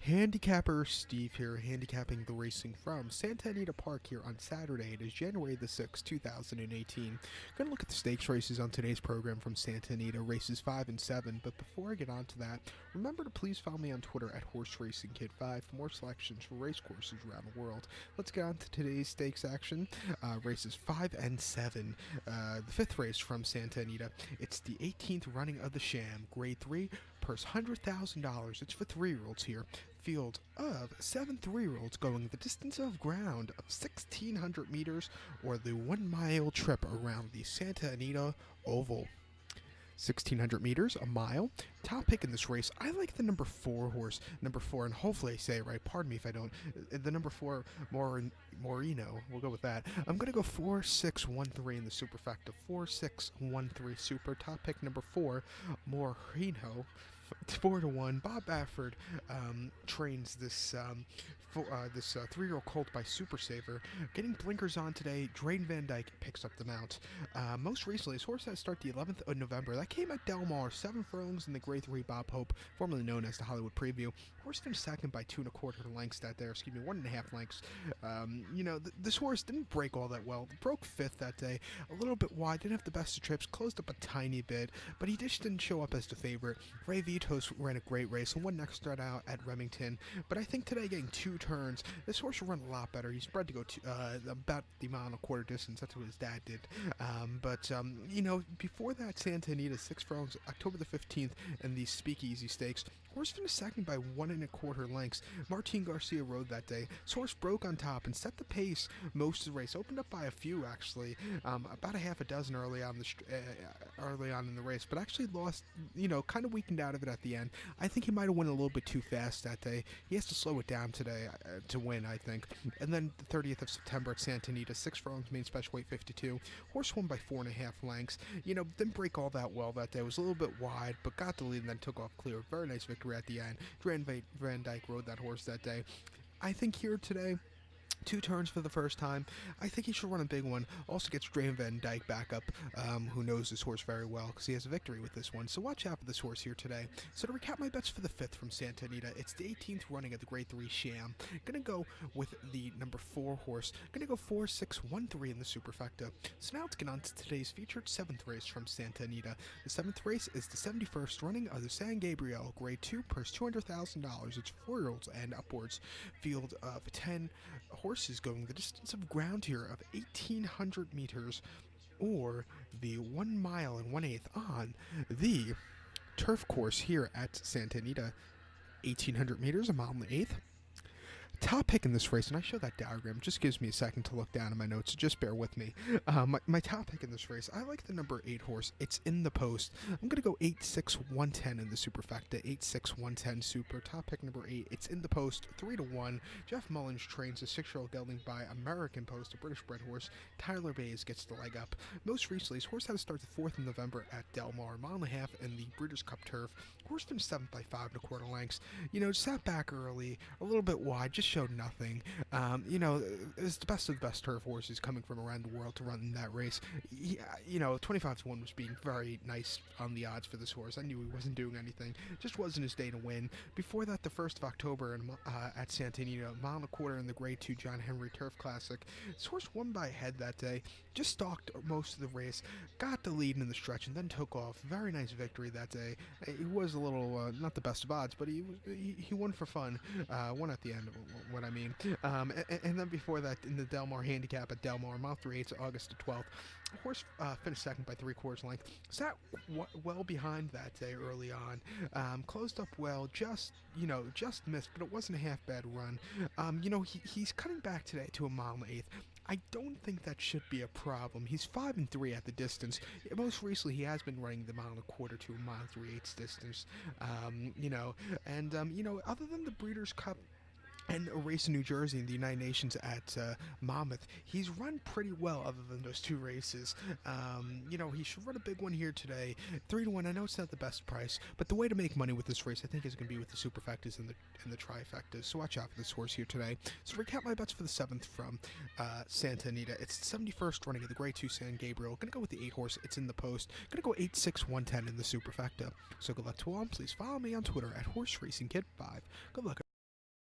Handicapper Steve here, handicapping the racing from Santa Anita Park here on Saturday. It is January the 6th, 2018. Gonna look at the stakes races on today's program from Santa Anita, races 5 and 7. But before I get on to that, remember to please follow me on Twitter at HorseRacingKid5 for more selections for race courses around the world. Let's get on to today's stakes action, races 5 and 7. The fifth race from Santa Anita. It's the 18th running of the Sham, Grade 3, purse $100,000. It's for 3-year-olds here. Field of 7 3-year-olds going the distance of ground of 1,600 meters or the 1-mile trip around the Santa Anita Oval. 1,600 meters, a mile. Top pick in this race, I like the number 4 horse, number 4, and hopefully I say it right, pardon me if I don't, the number 4, Moreno, we'll go with that. I'm going to go 4-6-1-3 in the superfecta, 4-6-1-3 super. Top pick number 4, Moreno. 4-1. Bob Bafford trains this 3-year-old colt by Super Saver. Getting blinkers on today. Drain Van Dyke picks up the mount. Most recently, his horse had to start the 11th of November. That came at Del Mar, 7 furlongs in the Grade 3 Bob Hope, formerly known as the Hollywood Preview. Horse finished second by 2 1/4 lengths that day, 1.5 lengths. This horse didn't break all that well. Broke 5th that day, a little bit wide, didn't have the best of trips, closed up a tiny bit, but he just didn't show up as the favorite. Ray Vitos ran a great race and won next start out at Remington, but I think today getting 2 turns, this horse will run a lot better. He's bred to go about the 1.25 distance. That's what his dad did. Before that, Santa Anita, 6 furlongs, October the 15th, and the Speakeasy Stakes. Horse finished second by 1 1/4 lengths. Martin Garcia rode that day. His horse broke on top and set the pace most of the race. Opened up by a few, actually, about a half a dozen early on in the race, but actually lost, kind of weakened out of it at the end. I think he might have went a little bit too fast that day. He has to slow it down today to win, I think. And then the 30th of September at Santa Anita, 6 furlongs, main special weight 52. Horse won by 4.5 lengths. Didn't break all that well that day. It was a little bit wide, but got the lead and then took off clear. Very nice victory at the end. Drain Van Dyke rode that horse that day. I think here today, 2 turns for the first time. I think he should run a big one. Also gets Drain Van Dyke back up, who knows this horse very well because he has a victory with this one. So watch out for this horse here today. So to recap my bets for the 5th from Santa Anita, it's the 18th running of the Grade 3 Sham. Gonna go with the number 4 horse. Gonna go 4-6-1-3 in the superfecta. So now let's get on to today's featured 7th race from Santa Anita. The 7th race is the 71st running of the San Gabriel Grade 2, purse $200,000. It's 4-year-olds and upwards. Field of 10 horses going the distance of ground here of 1,800 meters or the 1 mile and 1/8 on the turf course here at Santa Anita. 1,800 meters, a mile and 1/8. Top pick in this race, and I show that diagram, just gives me a second to look down in my notes, so just bear with me. My top pick in this race, I like the number 8 horse. It's in the post. I'm going to go 8-6-1-10 in the superfecta, 8-6-1-10 super. Top pick number 8, it's in the post, 3-1. Jeff Mullins trains a 6-year-old gelding by American Post, a British bred horse. Tyler Bays gets the leg up. Most recently, his horse had to start the 4th of November at Del Mar, 1.5 in the Breeders' Cup turf. Horse finished 7th by 5 1/4 lengths. Sat back early, a little bit wide, just showed nothing. It's the best of the best turf horses coming from around the world to run in that race. 25-1 was being very nice on the odds for this horse. I knew he wasn't doing anything. Just wasn't his day to win. Before that, the 1st of October at Santa Anita, 1.25 in the Grade 2 John Henry Turf Classic. This horse won by a head that day. Just stalked most of the race. Got the lead in the stretch and then took off. Very nice victory that day. He was a little, not the best of odds, but he won for fun. Won at the end, what I mean. And then before that, in the Del Mar handicap at Del Mar, mile 3/8, August the 12th, horse finished second by 3/4 length. Sat well behind that day early on. Closed up well, just missed, but it wasn't a half bad run. He's cutting back today to a mile and 1/8. I don't think that should be a problem. He's 5-3 at the distance. Most recently, he has been running the 1.25 to a mile 3/8 distance. Other than the Breeders' Cup and a race in New Jersey in the United Nations at Monmouth, he's run pretty well other than those 2 races. He should run a big one here today. 3-1, I know it's not the best price, but the way to make money with this race, I think, is going to be with the superfectas and the trifectas. So watch out for this horse here today. So to recap my bets for the 7th from Santa Anita, it's the 71st running of the Grade 2 San Gabriel. Going to go with the 8 horse. It's in the post. Going to go 8-6-1-10 in the superfecta. So good luck to all. Please follow me on Twitter at HorseRacingKid5. Good luck.